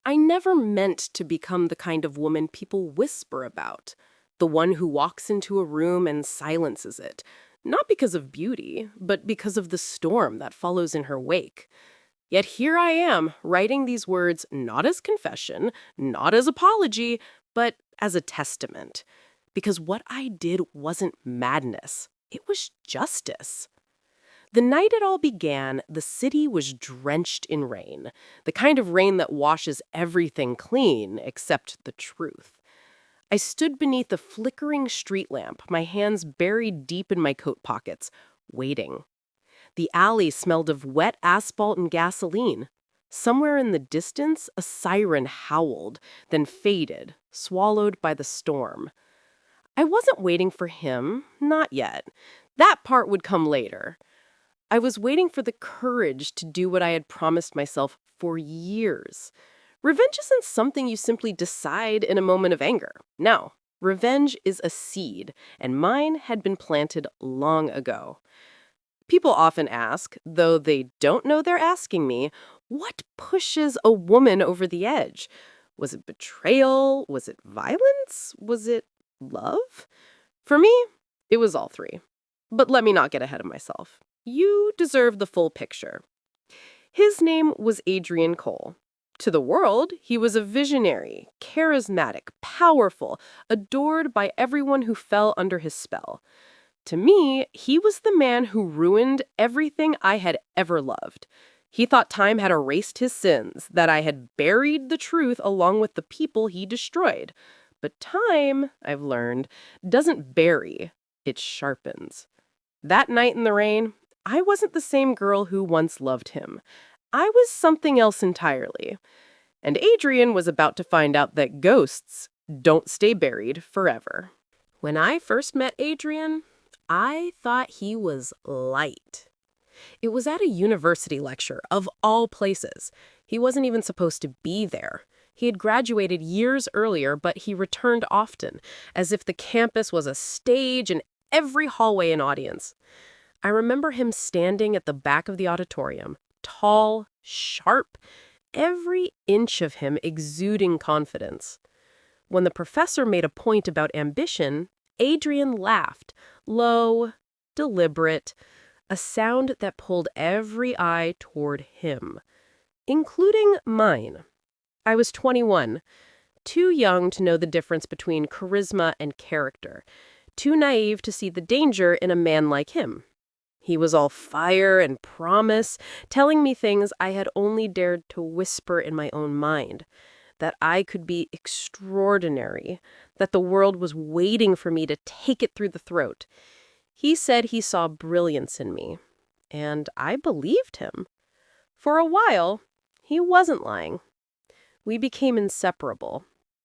I never meant to become the kind of woman people whisper about, the one who walks into a room and silences it, not because of beauty, but because of the storm that follows in her wake. Yet here I am, writing these words not as confession, not as apology, but as a testament. Because what I did wasn't madness, it was justice. The night it all began, the city was drenched in rain, the kind of rain that washes everything clean except the truth. I stood beneath a flickering street lamp, my hands buried deep in my coat pockets, waiting. The alley smelled of wet asphalt and gasoline. Somewhere in the distance, a siren howled, then faded, swallowed by the storm. I wasn't waiting for him, not yet. That part would come later. I was waiting for the courage to do what I had promised myself for years. Revenge isn't something you simply decide in a moment of anger. No, revenge is a seed, and mine had been planted long ago. People often ask, though they don't know they're asking me, what pushes a woman over the edge? Was it betrayal? Was it violence? Was it love? For me, it was all three. But let me not get ahead of myself. You deserve the full picture. His name was Adrian Cole. To the world, he was a visionary, charismatic, powerful, adored by everyone who fell under his spell. To me, he was the man who ruined everything I had ever loved. He thought time had erased his sins, that I had buried the truth along with the people he destroyed. But time, I've learned, doesn't bury, it sharpens. That night in the rain, I wasn't the same girl who once loved him. I was something else entirely. And Adrian was about to find out that ghosts don't stay buried forever. When I first met Adrian, I thought he was light. It was at a university lecture, of all places. He wasn't even supposed to be there. He had graduated years earlier, but he returned often, as if the campus was a stage and every hallway an audience. I remember him standing at the back of the auditorium, tall, sharp, every inch of him exuding confidence. When the professor made a point about ambition, Adrian laughed, low, deliberate, a sound that pulled every eye toward him, including mine. I was 21, too young to know the difference between charisma and character, too naive to see the danger in a man like him. He was all fire and promise, telling me things I had only dared to whisper in my own mind. That I could be extraordinary, that the world was waiting for me to take it through the throat. He said he saw brilliance in me, and I believed him. For a while, he wasn't lying. We became inseparable.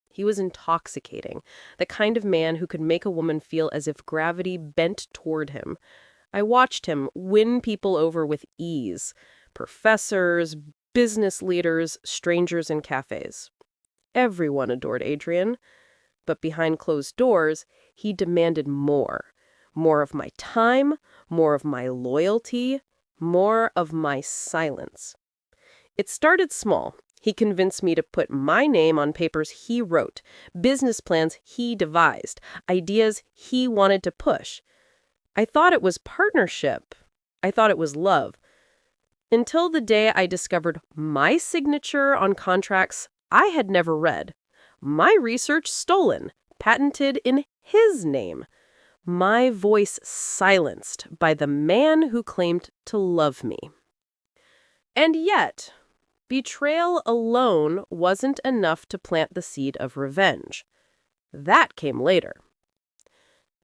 He was intoxicating, the kind of man who could make a woman feel as if gravity bent toward him. I watched him win people over with ease, professors, business leaders, strangers in cafes. Everyone adored Adrian, but behind closed doors, he demanded more. More of my time, more of my loyalty, more of my silence. It started small. He convinced me to put my name on papers he wrote, business plans he devised, ideas he wanted to push. I thought it was partnership. I thought it was love. Until the day I discovered my signature on contracts I had never read. My research stolen, patented in his name. My voice silenced by the man who claimed to love me. And yet, betrayal alone wasn't enough to plant the seed of revenge. That came later.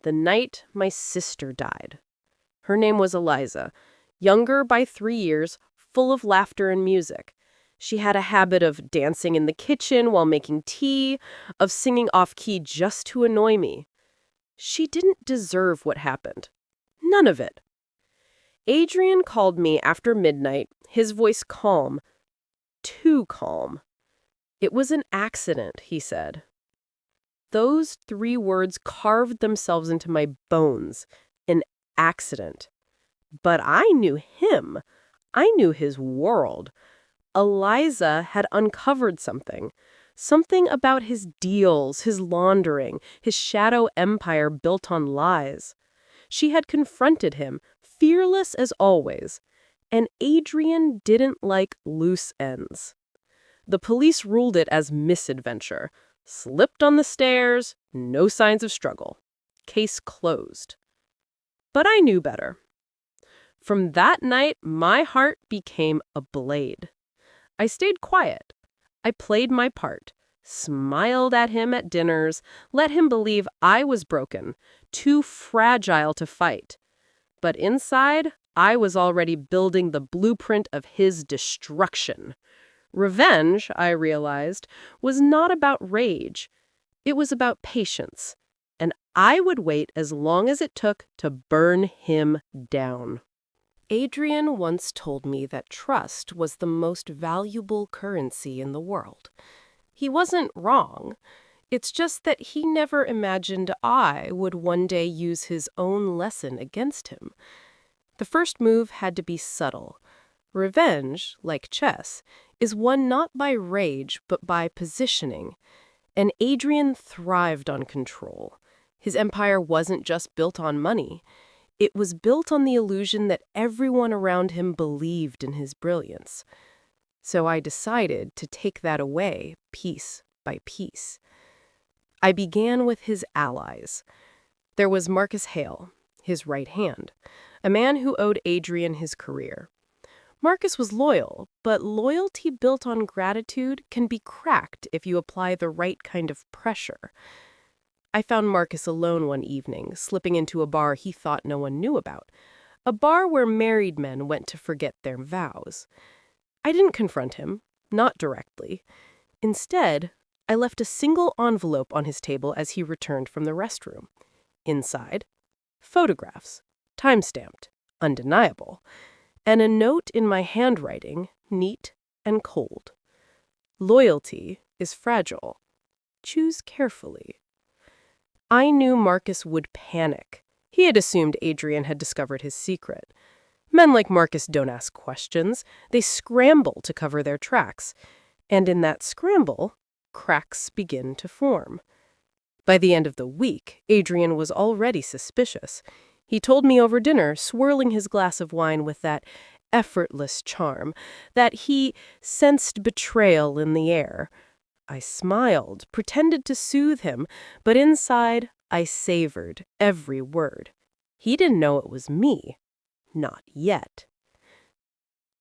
The night my sister died. Her name was Eliza, younger by 3 years, full of laughter and music. She had a habit of dancing in the kitchen while making tea, of singing off-key just to annoy me. She didn't deserve what happened. None of it. Adrian called me after midnight, his voice calm. Too calm. It was an accident, he said. Those 3 words carved themselves into my bones. An accident. But I knew him. I knew his world. Eliza had uncovered something. Something about his deals, his laundering, his shadow empire built on lies. She had confronted him, fearless as always. And Adrian didn't like loose ends. The police ruled it as misadventure. Slipped on the stairs, no signs of struggle. Case closed. But I knew better. From that night, my heart became a blade. I stayed quiet. I played my part, smiled at him at dinners, let him believe I was broken, too fragile to fight. But inside, I was already building the blueprint of his destruction. Revenge, I realized, was not about rage. It was about patience. And I would wait as long as it took to burn him down. Adrian once told me that trust was the most valuable currency in the world. He wasn't wrong. It's just that he never imagined I would one day use his own lesson against him. The first move had to be subtle. Revenge, like chess, is won not by rage but by positioning. And Adrian thrived on control. His empire wasn't just built on money. It was built on the illusion that everyone around him believed in his brilliance. So I decided to take that away piece by piece. I began with his allies. There was Marcus Hale, his right hand, a man who owed Adrian his career. Marcus was loyal, but loyalty built on gratitude can be cracked if you apply the right kind of pressure. I found Marcus alone one evening, slipping into a bar he thought no one knew about, a bar where married men went to forget their vows. I didn't confront him, not directly. Instead, I left a single envelope on his table as he returned from the restroom. Inside, photographs, time-stamped, undeniable, and a note in my handwriting, neat and cold. Loyalty is fragile. Choose carefully. I knew Marcus would panic. He had assumed Adrian had discovered his secret. Men like Marcus don't ask questions. They scramble to cover their tracks. And in that scramble, cracks begin to form. By the end of the week, Adrian was already suspicious. He told me over dinner, swirling his glass of wine with that effortless charm, that he sensed betrayal in the air. I smiled, pretended to soothe him, but inside, I savored every word. He didn't know it was me. Not yet.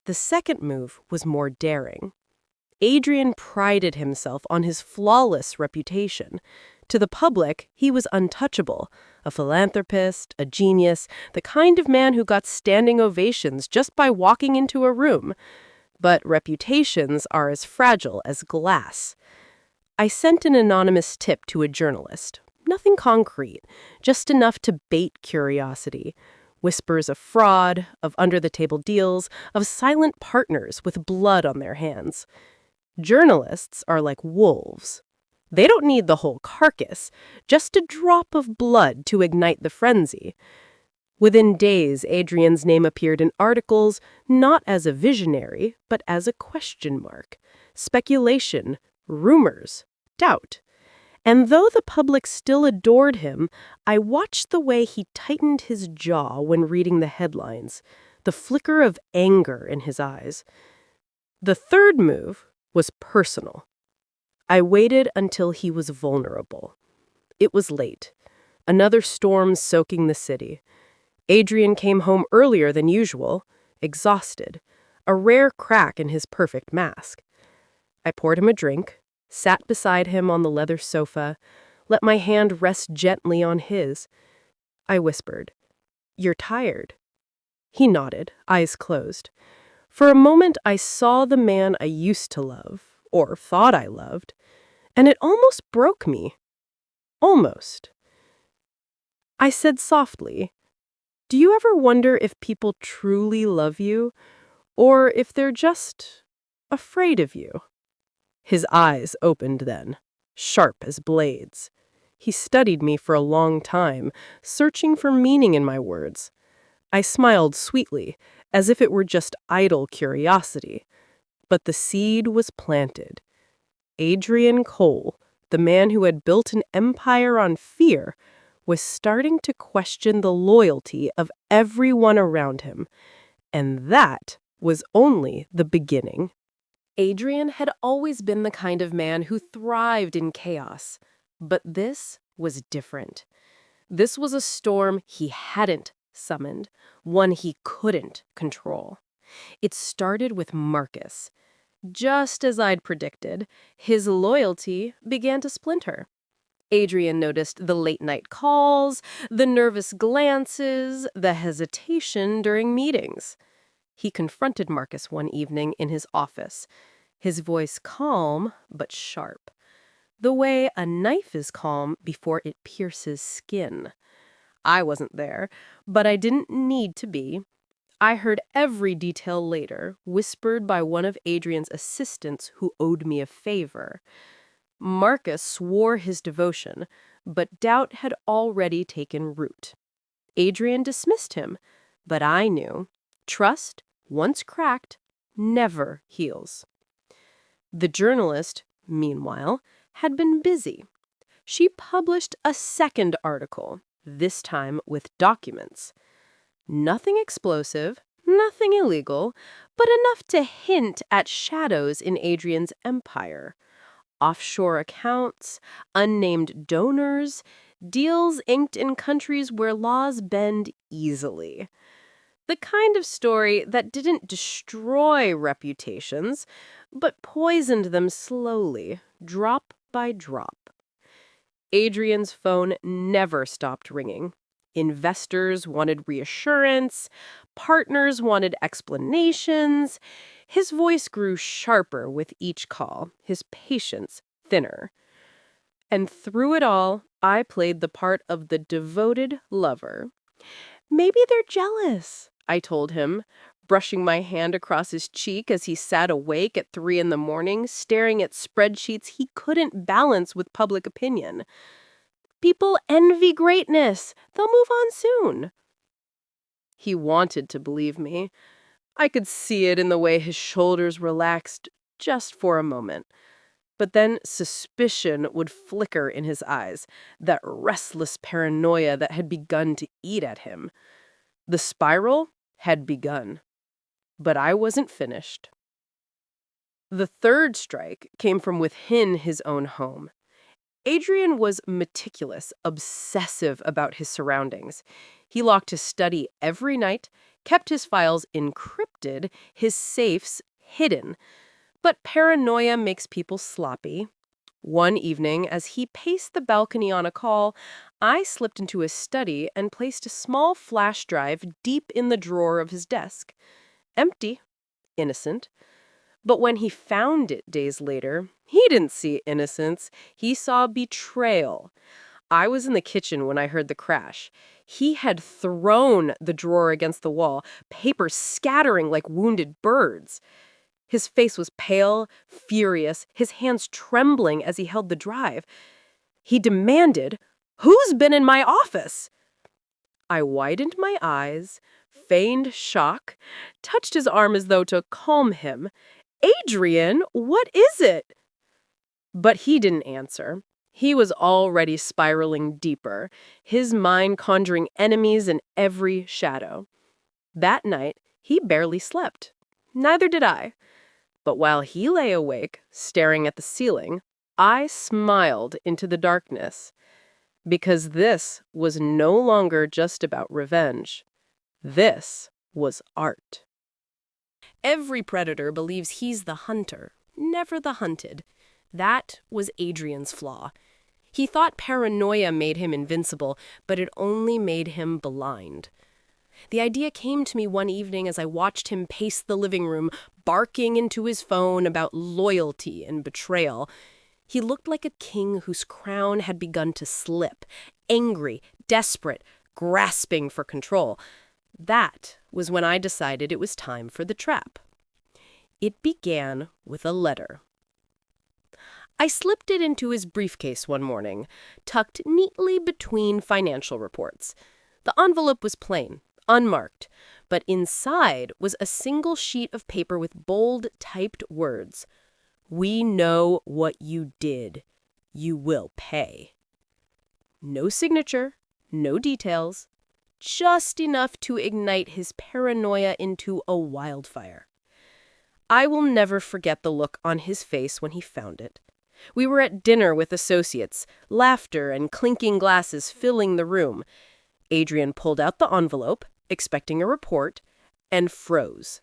The second move was more daring. Adrian prided himself on his flawless reputation. To the public, he was untouchable, a philanthropist, a genius, the kind of man who got standing ovations just by walking into a room. But reputations are as fragile as glass. I sent an anonymous tip to a journalist. Nothing concrete, just enough to bait curiosity. Whispers of fraud, of under-the-table deals, of silent partners with blood on their hands. Journalists are like wolves. They don't need the whole carcass, just a drop of blood to ignite the frenzy. Within days, Adrian's name appeared in articles not as a visionary, but as a question mark. Speculation, rumors, doubt. And though the public still adored him, I watched the way he tightened his jaw when reading the headlines, the flicker of anger in his eyes. The third move was personal. I waited until he was vulnerable. It was late. Another storm soaking the city. Adrian came home earlier than usual, exhausted, a rare crack in his perfect mask. I poured him a drink, sat beside him on the leather sofa, let my hand rest gently on his. I whispered, "You're tired." He nodded, eyes closed. For a moment, I saw the man I used to love, or thought I loved, and it almost broke me. Almost. I said softly, "Do you ever wonder if people truly love you, or if they're just afraid of you?" His eyes opened then, sharp as blades. He studied me for a long time, searching for meaning in my words. I smiled sweetly, as if it were just idle curiosity. But the seed was planted. Adrian Cole, the man who had built an empire on fear, was starting to question the loyalty of everyone around him. And that was only the beginning. Adrian had always been the kind of man who thrived in chaos. But this was different. This was a storm he hadn't summoned, one he couldn't control. It started with Marcus. Just as I'd predicted, his loyalty began to splinter. Adrian noticed the late-night calls, the nervous glances, the hesitation during meetings. He confronted Marcus one evening in his office, his voice calm but sharp, the way a knife is calm before it pierces skin. I wasn't there, but I didn't need to be. I heard every detail later, whispered by one of Adrian's assistants who owed me a favor. Marcus swore his devotion, but doubt had already taken root. Adrian dismissed him, but I knew trust, once cracked, never heals. The journalist, meanwhile, had been busy. She published a second article, this time with documents. Nothing explosive, nothing illegal, but enough to hint at shadows in Adrian's empire. Offshore accounts, unnamed donors, deals inked in countries where laws bend easily. The kind of story that didn't destroy reputations, but poisoned them slowly, drop by drop. Adrian's phone never stopped ringing. Investors wanted reassurance, partners wanted explanations. His voice grew sharper with each call, his patience thinner. And through it all, I played the part of the devoted lover. "Maybe they're jealous," I told him, brushing my hand across his cheek as he sat awake at 3 a.m, staring at spreadsheets he couldn't balance with public opinion. "People envy greatness. They'll move on soon." He wanted to believe me. I could see it in the way his shoulders relaxed just for a moment. But then suspicion would flicker in his eyes, that restless paranoia that had begun to eat at him. The spiral had begun. But I wasn't finished. The third strike came from within his own home. Adrian was meticulous, obsessive about his surroundings. He locked his study every night, kept his files encrypted, his safes hidden. But paranoia makes people sloppy. One evening, as he paced the balcony on a call, I slipped into his study and placed a small flash drive deep in the drawer of his desk. Empty, innocent. But when he found it days later, he didn't see innocence. He saw betrayal. I was in the kitchen when I heard the crash. He had thrown the drawer against the wall, papers scattering like wounded birds. His face was pale, furious, his hands trembling as he held the drive. He demanded, "Who's been in my office?" I widened my eyes, feigned shock, touched his arm as though to calm him. "Adrian, what is it?" But he didn't answer. He was already spiraling deeper, his mind conjuring enemies in every shadow. That night, he barely slept. Neither did I. But while he lay awake, staring at the ceiling, I smiled into the darkness. Because this was no longer just about revenge. This was art. Every predator believes he's the hunter, never the hunted. That was Adrian's flaw. He thought paranoia made him invincible, but it only made him blind. The idea came to me one evening as I watched him pace the living room, barking into his phone about loyalty and betrayal. He looked like a king whose crown had begun to slip, angry, desperate, grasping for control. That was when I decided it was time for the trap. It began with a letter. I slipped it into his briefcase one morning, tucked neatly between financial reports. The envelope was plain, unmarked, but inside was a single sheet of paper with bold typed words. "We know what you did. You will pay." No signature, no details, just enough to ignite his paranoia into a wildfire. I will never forget the look on his face when he found it. We were at dinner with associates, laughter and clinking glasses filling the room. Adrian pulled out the envelope, expecting a report, and froze.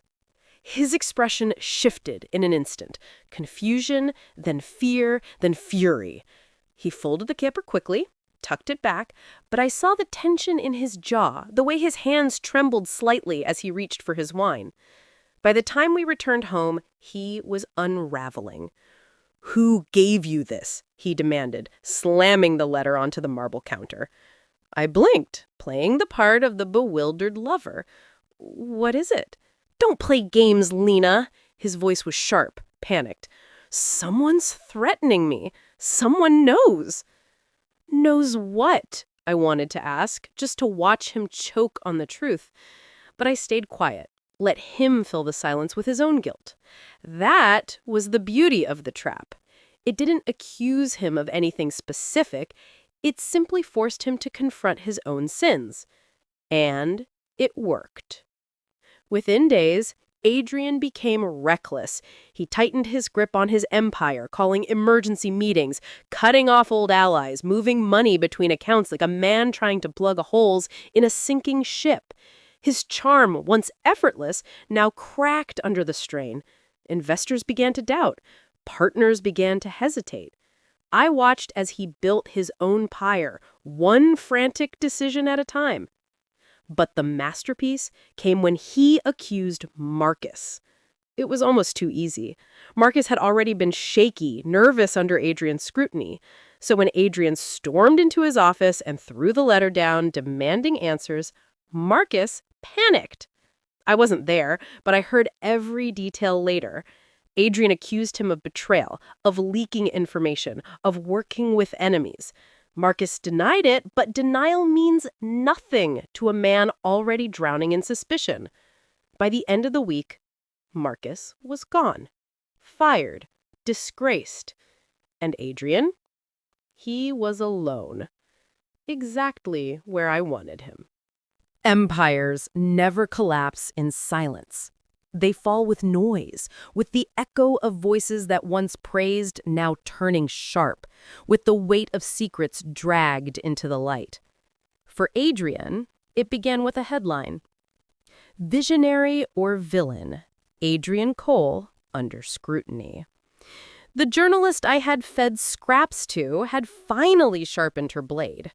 His expression shifted in an instant. Confusion, then fear, then fury. He folded the paper quickly, tucked it back, but I saw the tension in his jaw, the way his hands trembled slightly as he reached for his wine. By the time we returned home, he was unraveling. "Who gave you this?" he demanded, slamming the letter onto the marble counter. I blinked, playing the part of the bewildered lover. "What is it?" "Don't play games, Lena." His voice was sharp, panicked. "Someone's threatening me. Someone knows." "Knows what?" I wanted to ask, just to watch him choke on the truth. But I stayed quiet, let him fill the silence with his own guilt. That was the beauty of the trap. It didn't accuse him of anything specific. It simply forced him to confront his own sins. And it worked. Within days, Adrian became reckless. He tightened his grip on his empire, calling emergency meetings, cutting off old allies, moving money between accounts like a man trying to plug holes in a sinking ship. His charm, once effortless, now cracked under the strain. Investors began to doubt. Partners began to hesitate. I watched as he built his own pyre, one frantic decision at a time. But the masterpiece came when he accused Marcus. It was almost too easy. Marcus had already been shaky, nervous under Adrian's scrutiny. So when Adrian stormed into his office and threw the letter down, demanding answers, Marcus panicked. I wasn't there, but I heard every detail later. Adrian accused him of betrayal, of leaking information, of working with enemies. Marcus denied it, but denial means nothing to a man already drowning in suspicion. By the end of the week, Marcus was gone, fired, disgraced. And Adrian? He was alone. Exactly where I wanted him. Empires never collapse in silence. They fall with noise, with the echo of voices that once praised now turning sharp, with the weight of secrets dragged into the light. For Adrian, it began with a headline. "Visionary or Villain, Adrian Cole under scrutiny." The journalist I had fed scraps to had finally sharpened her blade.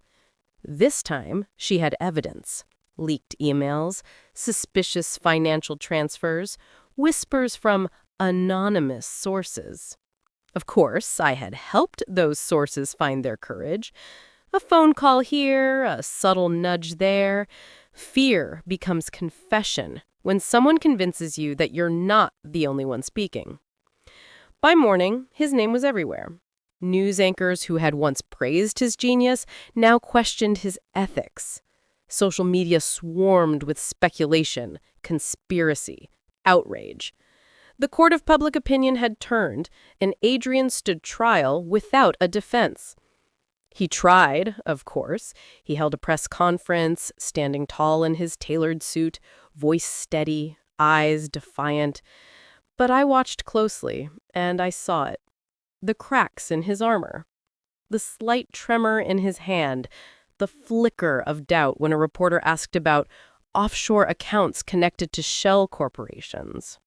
This time, she had evidence. Leaked emails, suspicious financial transfers, whispers from anonymous sources. Of course, I had helped those sources find their courage. A phone call here, a subtle nudge there. Fear becomes confession when someone convinces you that you're not the only one speaking. By morning, his name was everywhere. News anchors who had once praised his genius now questioned his ethics. Social media swarmed with speculation, conspiracy, outrage. The court of public opinion had turned, and Adrian stood trial without a defense. He tried, of course. He held a press conference, standing tall in his tailored suit, voice steady, eyes defiant. But I watched closely, and I saw it. The cracks in his armor. The slight tremor in his hand. The flicker of doubt when a reporter asked about offshore accounts connected to shell corporations.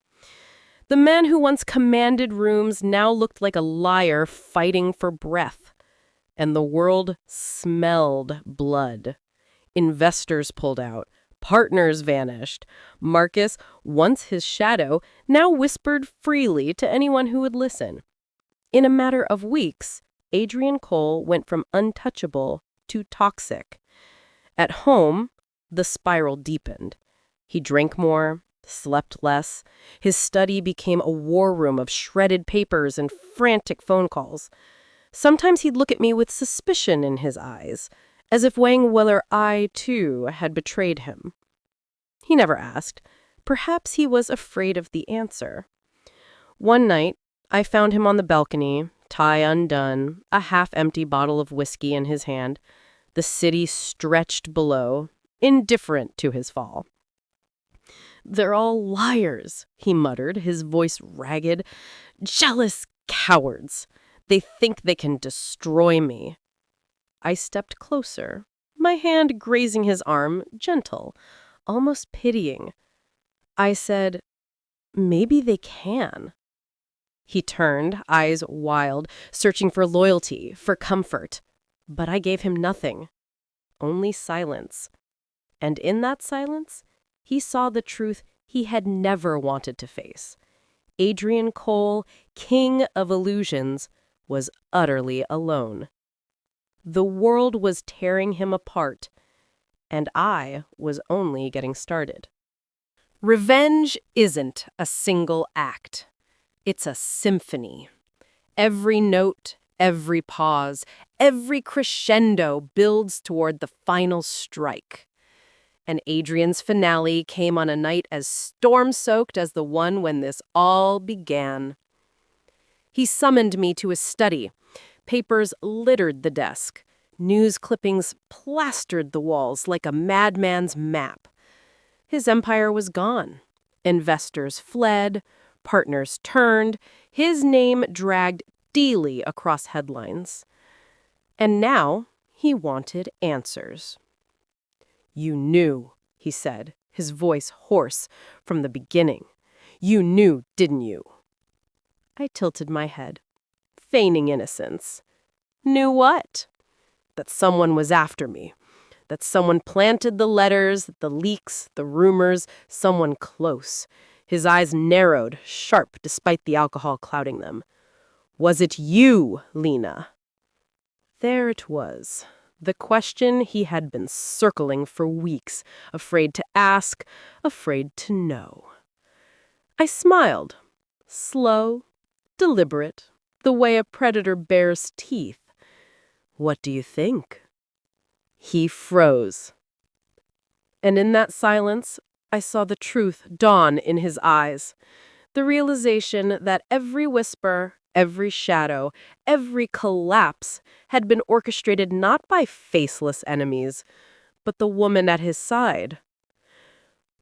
The man who once commanded rooms now looked like a liar fighting for breath. And the world smelled blood. Investors pulled out. Partners vanished. Marcus, once his shadow, now whispered freely to anyone who would listen. In a matter of weeks, Adrian Cole went from untouchable to toxic. At home, the spiral deepened. He drank more, slept less. His study became a war room of shredded papers and frantic phone calls. Sometimes he'd look at me with suspicion in his eyes, as if weighing whether I, too, had betrayed him. He never asked. Perhaps he was afraid of the answer. One night, I found him on the balcony, tie undone, a half-empty bottle of whiskey in his hand, the city stretched below, indifferent to his fall. "They're all liars," he muttered, his voice ragged. "Jealous cowards. They think they can destroy me." I stepped closer, my hand grazing his arm, gentle, almost pitying. I said, "Maybe they can." He turned, eyes wild, searching for loyalty, for comfort. But I gave him nothing, only silence. And in that silence, he saw the truth he had never wanted to face. Adrian Cole, king of illusions, was utterly alone. The world was tearing him apart, and I was only getting started. Revenge isn't a single act. It's a symphony. Every note, every pause, every crescendo builds toward the final strike. And Adrian's finale came on a night as storm-soaked as the one when this all began. He summoned me to his study. Papers littered the desk. News clippings plastered the walls like a madman's map. His empire was gone. Investors fled. Partners turned. His name dragged daily across headlines. And now he wanted answers. "You knew," he said, his voice hoarse, "from the beginning. You knew, didn't you?" I tilted my head, feigning innocence. Knew what? That someone was after me. That someone planted the letters, the leaks, the rumors, someone close. His eyes narrowed, sharp despite the alcohol clouding them. "Was it you, Lena?" There it was. The question he had been circling for weeks, afraid to ask, afraid to know. I smiled, slow, deliberate, the way a predator bares teeth. "What do you think?" He froze. And in that silence, I saw the truth dawn in his eyes. The realization that every whisper, every shadow, every collapse had been orchestrated not by faceless enemies, but the woman at his side.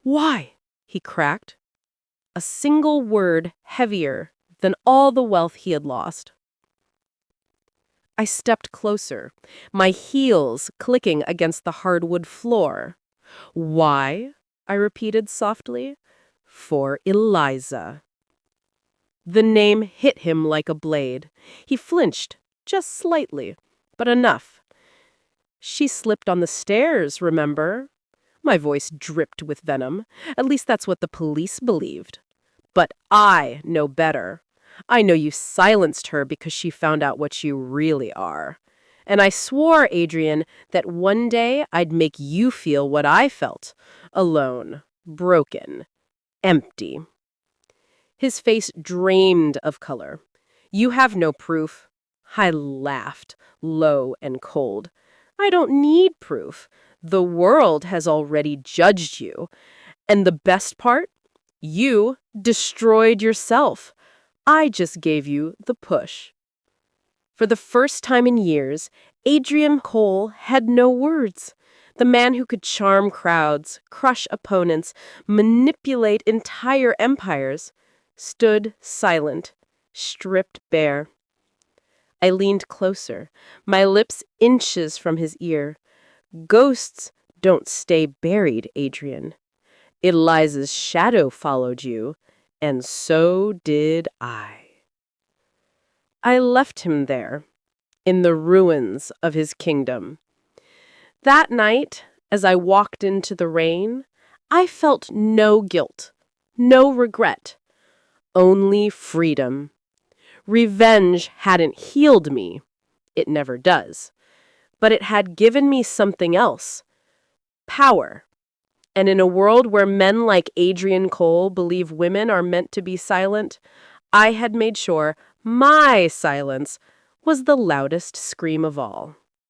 "Why?" he cracked. A single word heavier than all the wealth he had lost. I stepped closer, my heels clicking against the hardwood floor. "Why?" I repeated softly. "For Eliza." The name hit him like a blade. He flinched, just slightly, but enough. "She slipped on the stairs, remember?" My voice dripped with venom. At least that's what the police believed. But I know better. I know you silenced her because she found out what you really are. And I swore, Adrian, that one day I'd make you feel what I felt. Alone, broken, empty. His face drained of color. "You have no proof." I laughed, low and cold. "I don't need proof. The world has already judged you. And the best part? You destroyed yourself. I just gave you the push." For the first time in years, Adrian Cole had no words. The man who could charm crowds, crush opponents, manipulate entire empires, stood silent, stripped bare. I leaned closer, my lips inches from his ear. "Ghosts don't stay buried, Adrian. Eliza's shadow followed you, and so did I." I left him there, in the ruins of his kingdom. That night, as I walked into the rain, I felt no guilt, no regret, only freedom. Revenge hadn't healed me. It never does. But it had given me something else. Power. And in a world where men like Adrian Cole believe women are meant to be silent, I had made sure my silence was the loudest scream of all.